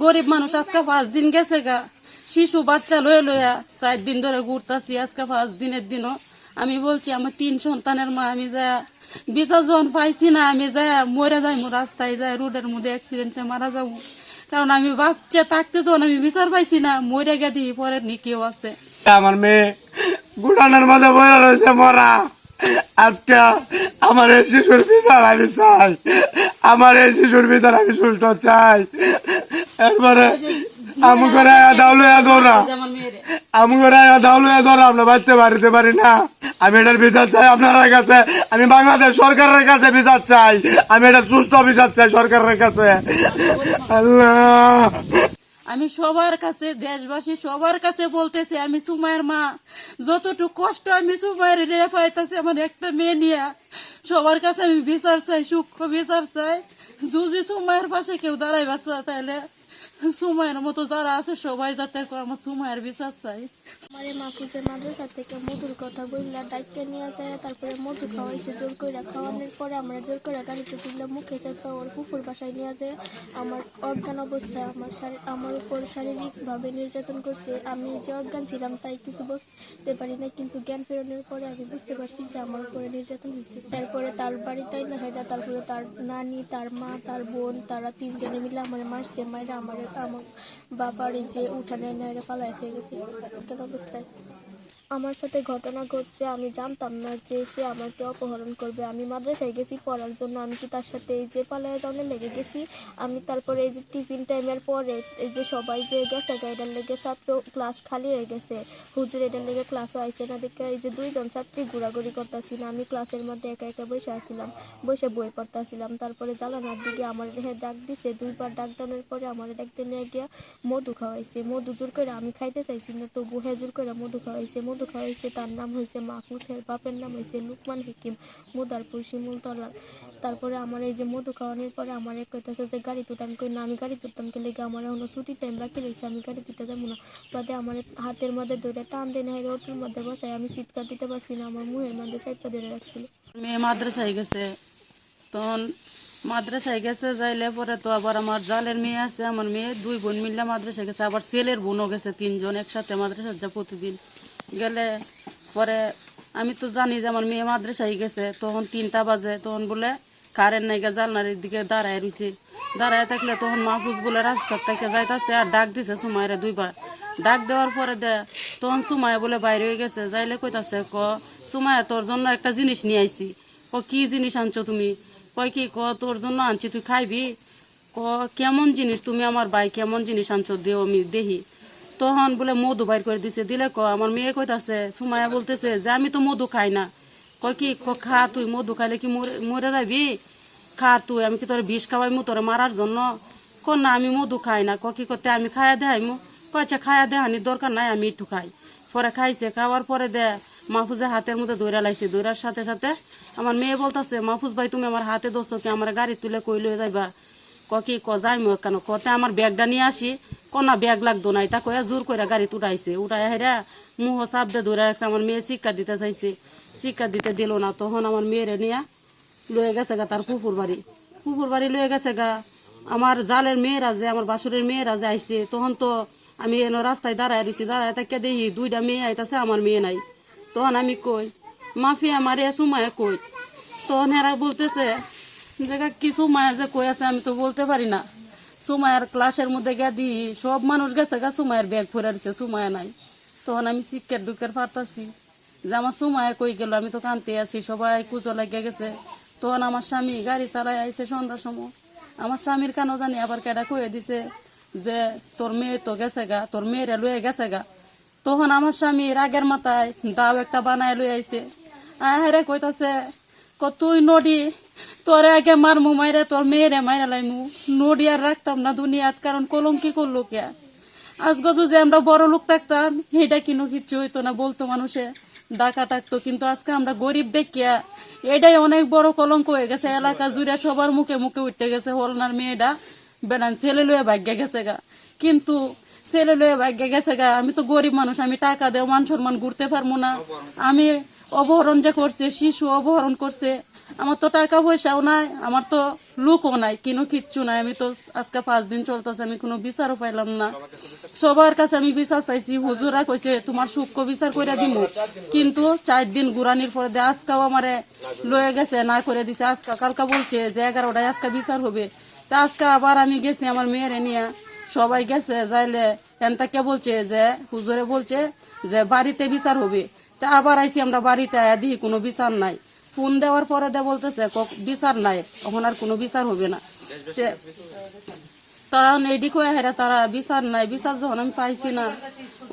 গরিব মানুষ আজকে 5 দিন গেছে গা, শিশু বাচ্চা লয়ে লইয়া 4 দিন ধরে ঘুরতাছি। আজকে 5 দিনের দিনও আমি বলছি আমার 3 সন্তানের মা, আমি যা বিচার যখন পাইছি না, আমি যা মরে যাই, রাস্তায় যায় রোডের মধ্যে অ্যাক্সিডেন্টে মারা যাবো। কারণ আমি বাচ্চা থাকতে যখন আমি বিচার পাইছি না, মরে গেছি, পরে নি কেউ আছে। আমার মেয়ে গুড়ানোর মধ্যে বলে রয়েছে মরা। আজকে আমার এই শিশুর বিচার আমি চাই, আমার এই শিশুর বিচার আমি সুষ্ঠু চাই। এরপরে আমুকরে দাউলয়া দৌড়া, আমুকরে দাউলয়া দৌড়া আমরা বাঁচতে পারিতে পারি না। আমি এটার বিচার চাই আপনার কাছে, আমি বাংলাদেশ সরকারের কাছে বিচার চাই, আমি এটার সুষ্ঠু বিচার চাই সরকারের কাছে। আল্লাহ, আমি সবার কাছে, দেশবাসী সবার কাছে বলতেছি, আমি সুমাইয়ের মা, যতটুকু কষ্ট আমি সুমাইয়ের রে পাইতেছি আমার একটা মেয়ে নিয়ে, সবার কাছে আমি বিচার চাই, সূক্ষ্ম বিচার চাই। যদি সুমাইয়ের পাশে কেউ দাঁড়াইবা তাহলে সুমাইয়ের মতো যারা আছে সবাই যাতে আমার সুমাইয়ের বিচার চাই। আমার মাহফুজের মাদ্রাসা থেকে মধুর কথা বললা দায়িত্ব নিয়ে যায়, তারপরে মধু খাওয়াইছে জোর করে। খাওয়ানোর পরে আমরা জোর করে গাড়িতে তুললে মুখে চেপে ওর কুকুর বাসায় নিয়ে যায়। আমার অজ্ঞান অবস্থায় আমার উপর শারীরিকভাবে নির্যাতন করছে। আমি যে অজ্ঞান ছিলাম তাই কিছু বুঝতে পারি না, কিন্তু জ্ঞান ফেরানোর পরে আমি বুঝতে পারছি যে আমার উপরে নির্যাতন হয়েছে। তারপরে তার বাড়িতেই না হয় না, তারপরে তার নানি, তার মা, তার বোন, তারা 3 জনে মিলে আমার মারছে। মায়েরা আমার বাবার যে উঠানে নাইরে পালাই থেকে গেছে অবস্থায়। আমার সাথে ঘটনা ঘটছে, আমি জানতাম না যে সে আমাকে অপহরণ করবে। আমি মাদ্রাসায় গেছি পড়ার জন্য, আমি কি তার সাথে এই যে পালায় যাওয়ার লেগে গেছি। আমি তারপরে এই যে টিফিন টাইমের পরে এই যে সবাই যে গেছে এটার লেগে ছাত্র ক্লাস খালি হয়ে গেছে, হুজুর এটার লেগে ক্লাসও আইসে না দেখে এই যে 2 জন ছাত্রী ঘোরাঘুরি করতেছিল। আমি ক্লাসের মধ্যে একা একা বসে আসছিলাম, বসে বই পড়তেছিলাম। তারপরে জানালার দিকে আমার ডাক দিছে, 2 বার ডাক দেওয়ার পরে আমার ডাকতে নিয়ে গিয়া মধু খাওয়াইছে। মধু জোর করে আমি খাইতে চাইছি না, তবু হ্যাঁ জোর করে মধু খাওয়াইছে। মধু খাওয়াইছে, তার নাম হয়েছে মাহফুজ, এর বাপের নাম হয়েছে লুকমান হাকিম, মুদারপুর শিমুলতলা। তারপরে আমার এই যে মধু খাওয়ানোর পরে আমার এক কইতেছে যে গাড়ি তুলতাম, কই না আমি গাড়ি তুলতাম কে লেগে, আমার এখনো ছুটি টাইম বাকি রয়েছে, আমি গাড়ি তুলতে যাবো না। বাদে আমার হাতের মধ্যে ধরে টান দিয়ে নেয় রোডের মধ্যে বসায়, আমি চিৎকার দিতে পারছি না, আমার মুখের মধ্যে সাইডটা ধরে রাখছিল। মেয়ে মাদ্রাসায় গেছে, তখন মাদ্রাসায় গেছে যাইলে পরে তো আবার আমার জালের মেয়ে আছে, আমার মেয়ে 2 বোন মিললে মাদ্রাসায় গেছে, আবার ছেলের বোনও গেছে, 3 জন একসাথে মাদ্রাসায় যা প্রতিদিন গেলে পরে আমি তো জানি যে আমার মেয়ে মাদ্রাসায় গেছে। তখন 3টা বাজে, তখন বলে কারেন্ট নাই, জালনার দিকে দাঁড়ায় রয়েছে। দাঁড়ায় থাকলে তখন মাহফুজ বলে রাস্তার থেকে যাইতেছে আর ডাক দিছে সুমাইরে 2 বার। ডাক দেওয়ার পরে তখন সুমাইয়া বলে বাইরে হয়ে গেছে, যাইলে কইতাছে সুমাইয়া তোর জন্য একটা জিনিস নিয়ে আইছি। কি জিনিস আনছো তুমি? কয় কি তোর জন্য আনছি, তুই খাইবি? কেমন জিনিস তুমি আমার ভাই, কেমন জিনিস আনছো দেও আমি দেখি। তখন বলে মধু বাইর করে দিছে, দিলে আমার মেয়ে কইতাছে, সুমাইয়া বলতেছে যে আমি তো মধু খাই না। কয় কি খা, তুই মধু খাইলে কি মরে যাবি? খা তুই, আমি কি তোর বিষ খাওয়াইমু তোর মারার জন্য? না আমি মধু খাই না। কি করতে আমি খাইয়া দেখাইমু? কয়েছে খাইয়া দেখানির দরকার নাই, আমি একটু খাই। পরে খাইছে, খাওয়ার পরে মাহফুজের হাতের মধ্যে দৌড়া লাইছে। দৌড়ার সাথে সাথে আমার মেয়ে বলতেছে, মাহফুজ ভাই তুমি আমার হাতে দোষ কি, আমার গাড়ি তুলে কই লয়ে যাইবা? কি যাইমু কেন? কতে আমার ব্যাগটা নিয়ে আসি। না ব্যাগ লাগতো না, তা কয়া জোর করে গাড়ি উঠাইছে। উঠাই হেরা মুহ চাপ দিয়ে দৌড়া রাখছে। আমার মেয়ে শিক্ষা দিতে চাইছে, শিক্ষা দিতে দিল না। তখন আমার মেয়েরে নিয়ে লয়ে গেছে গা তার পুকুর বাড়ি লয়ে গেছে গা। আমার জালের মেয়েরা যে, আমার বাসুরের মেয়েরা যে আইছে, তখন তো আমি এনে রাস্তায় দাঁড়ায় দিছি। দাঁড়ায় তাকে দেখি 2টা মেয়ে আইতাছে, আমার মেয়ে নাই। তখন আমি কই মাফি আমার সুমায় কই? তখন এরা বলতেছে যে কি সুমায় যে কই আছে আমি তো বলতে পারি না। সুমায়ের ক্লাসের মধ্যে গিয়ে দিই সব মানুষ গেছে গা, সুমায়ের ব্যাগ ফুরে দিচ্ছে, সুমায় নাই। তখন আমি শিক্ষার ঢুকের পারতাছি যে আমার সুমায় কই গেল, আমি তো কানতে আছি, সবাই কুচো লাগিয়ে গেছে। তখন আমার স্বামী গাড়ি চালায় আইছে সন্ধ্যার সময়। আমার স্বামীর কেন জানি আবার কেডা কয়ে দিছে যে তোর মেয়ে তো গেছে গা, তোর মেয়েরা লয়ে গেছে গা। তখন আমার স্বামী রাগের মাথায় দাও একটা বানায় লয়ে আইছে। আরে কইতাছে তুই নডি, তোর আগে মারমু মাইরে তোর মেয়েরে মাইরা লাইমু, নডি আর রাখতাম না দুনিয়াত, কারণ কলঙ্কি করলো কে? আজকে যদি আমরা বড় লোক থাকতাম এটা কিনো কিচ্ছু হইতো না, বলতো মানুষে ডাকা থাকতো। কিন্তু আজকে আমরা গরিব দেখিয়া এটাই অনেক বড় কলঙ্ক হয়ে গেছে। এলাকা জুড়ে সবার মুখে মুখে উঠতে গেছে হলনার মেয়েটা বেনান ছেলে লয়ে ভাগ্যে গেছে গা। কিন্তু ছেলে লয়ে ভাগ্যে গেছে গা, আমি তো গরিব মানুষ, আমি টাকা দেও মান সম্মান ঘুরতে পারবো না। আমি অপহরণ যে করছে, শিশু অপহরণ করছে। আমার তো টাকা পয়সাও নাই, আমার তো লোকও নাই, কোনো কিচ্ছু নাই। আমি তো আজকে 5 দিন চলতেছে, আমি কোনো বিচারও পাইলাম না। সবার কাছে আমি বিচার চাইছি, হুজুরা কইছে তোমার সূক্ষ্ম বিচার করে দিব, কিন্তু 4 দিন ঘুরানির পরে আজকাও আমারে লয়ে গেছে, না করে দিছে। আজকা কালকা বলছে যে 11টায় আজকে বিচার হবে। তা আজকে আবার আমি গেছি আমার মেয়েরে নিয়ে, সবাই গেছে যাইলে এনতাকে বলছে যে হুজুরে বলছে যে বাড়িতে বিচার হবে। তা আবার আইছি আমরা বাড়িতে, আয়া দিই কোনো বিচার নাই। ফোন দেওয়ার পরে বলতেছে বিচার নাই, এখন আর কোনো বিচার হবে না। তারা এডি কয়ে হেরা তারা বিচার নাই, বিচার যখন আমি পাইছি না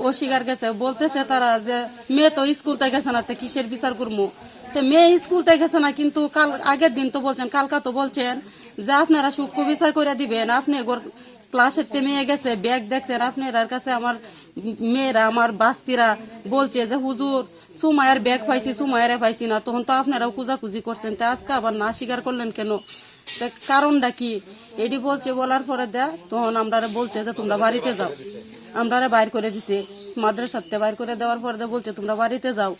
অস্বীকার গেছে। বলতেছে তারা যে মেয়ে তো স্কুল থেকে গেছে না, তো কিসের বিচার করবো? তো মেয়ে স্কুল থেকে গেছে না, কিন্তু কাল আগের দিন তো বলছেন, কালকা তো বলছেন যে আপনারা সূক্ষ্ম বিচার করে দিবেন। আপনি ক্লাসের মেয়ে গেছে, ব্যাগ দেখছেন, আপনার কাছে আমার মেয়েরা আমার বাস্তিরা বলছে যে হুজুর সুমায়ের ব্যাগ পাইছি, সুমায়ের পাইছি না। তখন তো আপনারাও খুঁজাখুঁজি করছেন, তা আজকে আবার না স্বীকার করলেন কেন? কারণটা কি এটি বলছে। বলার পরে তখন আমরা বলছে যে তোমরা বাড়িতে যাও। আমরা বাইর করে দিছে, মাদ্রাসাতে বাইর করে দেওয়ার পরে বলছে তোমরা বাড়িতে যাও।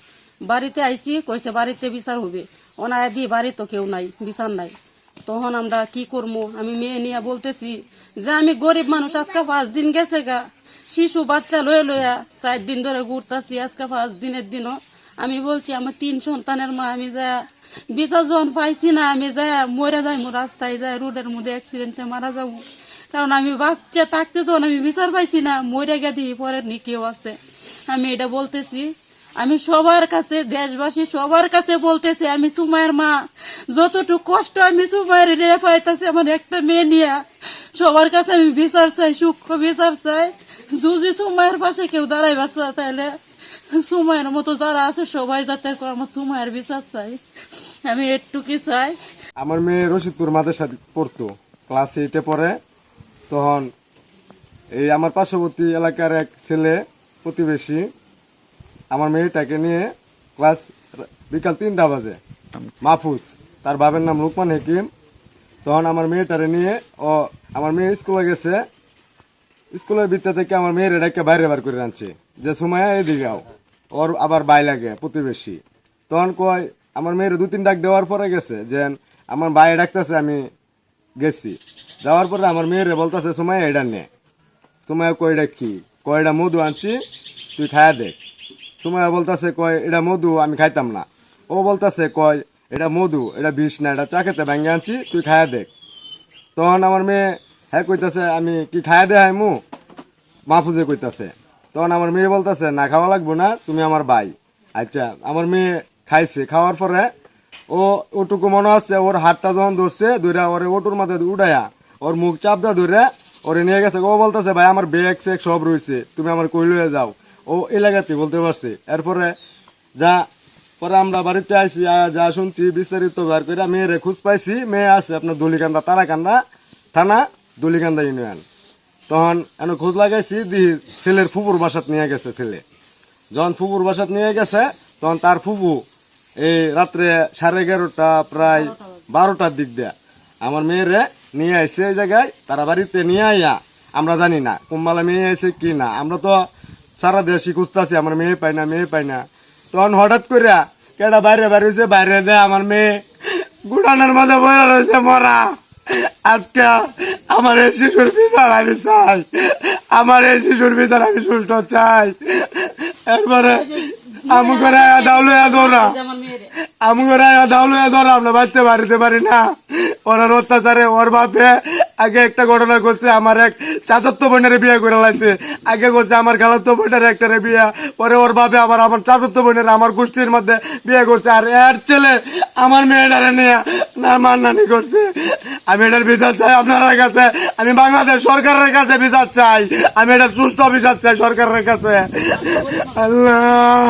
বাড়িতে আইসি, কইছে বাড়িতে বিচার হবে। ওনায় দি বাড়ি তো কেউ নাই, বিচার নাই। তখন আমরা কি করবো? আমি মেয়ে নিয়ে বলতেছি যে আমি গরিব মানুষ, আজকে 5 দিন গেছে গা, শিশু বাচ্চা লয়ে লইয়া 4 দিন ধরে ঘুরতাছি। আজকে 5 দিনের দিনও আমি বলছি আমার 3 সন্তানের মা, আমি যা বিচার যখন পাইছি না, আমি যা মরে যাই, রাস্তায় যায় রোডের মধ্যে অ্যাক্সিডেন্টে মারা যাবো। কারণ আমি বাচ্চা থাকতে যখন আমি বিচার পাইছি না, মরে গেছি, পরে নি কেউ আছে। আমি এটা বলতেছি, আমি সবার কাছে, দেশবাসী সবার কাছে বলতেছি, আমি সুমায়ের মা, যতটুকু কষ্ট আমি সুমায়ের রে পাইতেছি আমার একটা মেয়ে নিয়ে, সবার কাছে আমি বিচার চাই, সূক্ষ্ম বিচার চাই। যদি সুমায়ের পাশে কেউ দাঁড়াই বাচ্চা, তাহলে সুমায়ের মতো যারা আছে সবাই যাতে আমার সুমায়ের বিচার চাই, আমি একটুকি চাই। আমার মেয়ে রশিদপুর মাদ্রাসায় পড়তো, ক্লাস 8-এ পড়ে। তখন এই আমার পার্শ্ববর্তী এলাকার এক ছেলে প্রতিবেশী আমার মেয়েটাকে নিয়ে ক্লাস বিকাল 3টা বাজে, মাহফুজ, তার বাবার নাম রুকমান হাকিম। তখন আমার মেয়েটারে নিয়ে আমার মেয়ে স্কুলে গেছে, স্কুলের ভিতর থেকে আমার মেয়ের এটাকে বাইরে বার করে আনছে যে সুমাইয়া এদিকে আও, ওর আবার বাই লাগে প্রতিবেশী। তখন কয় আমার মেয়ের 2-3 ডাক দেওয়ার পরে গেছে যে আমার বাই ডাকতেছে, আমি গেছি। যাওয়ার পরে আমার মেয়েরে বলতেছে সুমাইয়া এটা নে। সুমাইয়া কয় এটা কি? কয় এটা মধু আনছি, তুই খায়া দেখ। সুমাইয়া বলতেছে কয় এটা মধু, আমি খাইতাম না। ও বলতেছে কয় এটা মধু, এটা বিষ না, এটা চা খেতে ভেঙে আনছি, তুই খায়া দেখ। তখন আমার মেয়ে হ্যাঁ কইতাছে আমি কি খায়া দে হাইমু, মাহফুজে কইতাছে। তখন আমার মেয়ে বলতেছে না খাওয়া লাগবো না, তুমি আমার ভাই। আচ্ছা, আমার মেয়ে খাইছে, খাওয়ার পরে ওটুকু মনে আছে, ওর হাতটা যখন ধরছে, ধরে ওরে ওটুর মাথায় উড়াইয়া ওর মুখ চাপদা ধরে ওরে নিয়ে গেছে। ও বলতেছে ভাই আমার ব্যাগ চেক সব রয়েছে, তুমি আমার কই লয়ে যাও। ও এলাকাতে বলতে পারছে। এরপরে পরে আমরা বাড়িতে আইসি, যা শুনছি বিস্তারিত বের করে মেয়েরে খোঁজ পাইছি। মেয়ে আছে আপনার দলিকান্দা, তারাকান্দা থানা, দলিকান্দা ইউনিয়ন। তখন এনে খোঁজ লাগাইছি, ছেলের ফুপুর বাসাত নিয়ে গেছে। ছেলে যখন ফুপুর বাসাত নিয়ে গেছে, তখন তার ফুপু এই রাত্রে 11:30 প্রায় 12টার দিক দিয়ে আমার মেয়েরে নিয়ে আইসে এই জায়গায়। তারা বাড়িতে নিয়ে আইয়া আমরা জানি না কুম্বালা মেয়ে আইসে কি না, আমরা তো সারা দেশই খুঁজতেছি, আমার মেয়ে পাই না, মেয়ে পাই না। তখন হঠাৎ করে কেটা বাইরে বেরিয়েছে, বাইরে দেয় আমার মেয়ে গুড়ানোর মধ্যে বয়ে রয়েছে মরা। আজকে আমার এই শিশুর বিচার আমি চাই, আমার এই শিশুর বিচার আমি সুষ্ঠু চাই। এরপরে আমি করে দাউলয়া দৌড়া, আমি করে দাউলয়া দৌড়া, আমরা বাঁচতে পারি না। ওর অত্যাচারে ওর বাপে আগে একটা ঘটনা করছে, আমার এক চাচাতো বোনের বিয়ে করে লাগছে। আগে করছে আমার খালাতো বোনের একটারে বিয়ে, পরে ওর বাপে আবার আমার চাচাতো বোনের আমার গোষ্ঠীর মধ্যে বিয়ে করছে। আর এর ছেলে আমার মেয়েটারে নিয়ে না মাননানি করছে। আমি এটার বিচার চাই আপনার কাছে, আমি বাংলাদেশ সরকারের কাছে বিচার চাই, আমি এটার সুষ্ঠু বিচার চাই সরকারের কাছে। আল্লাহ।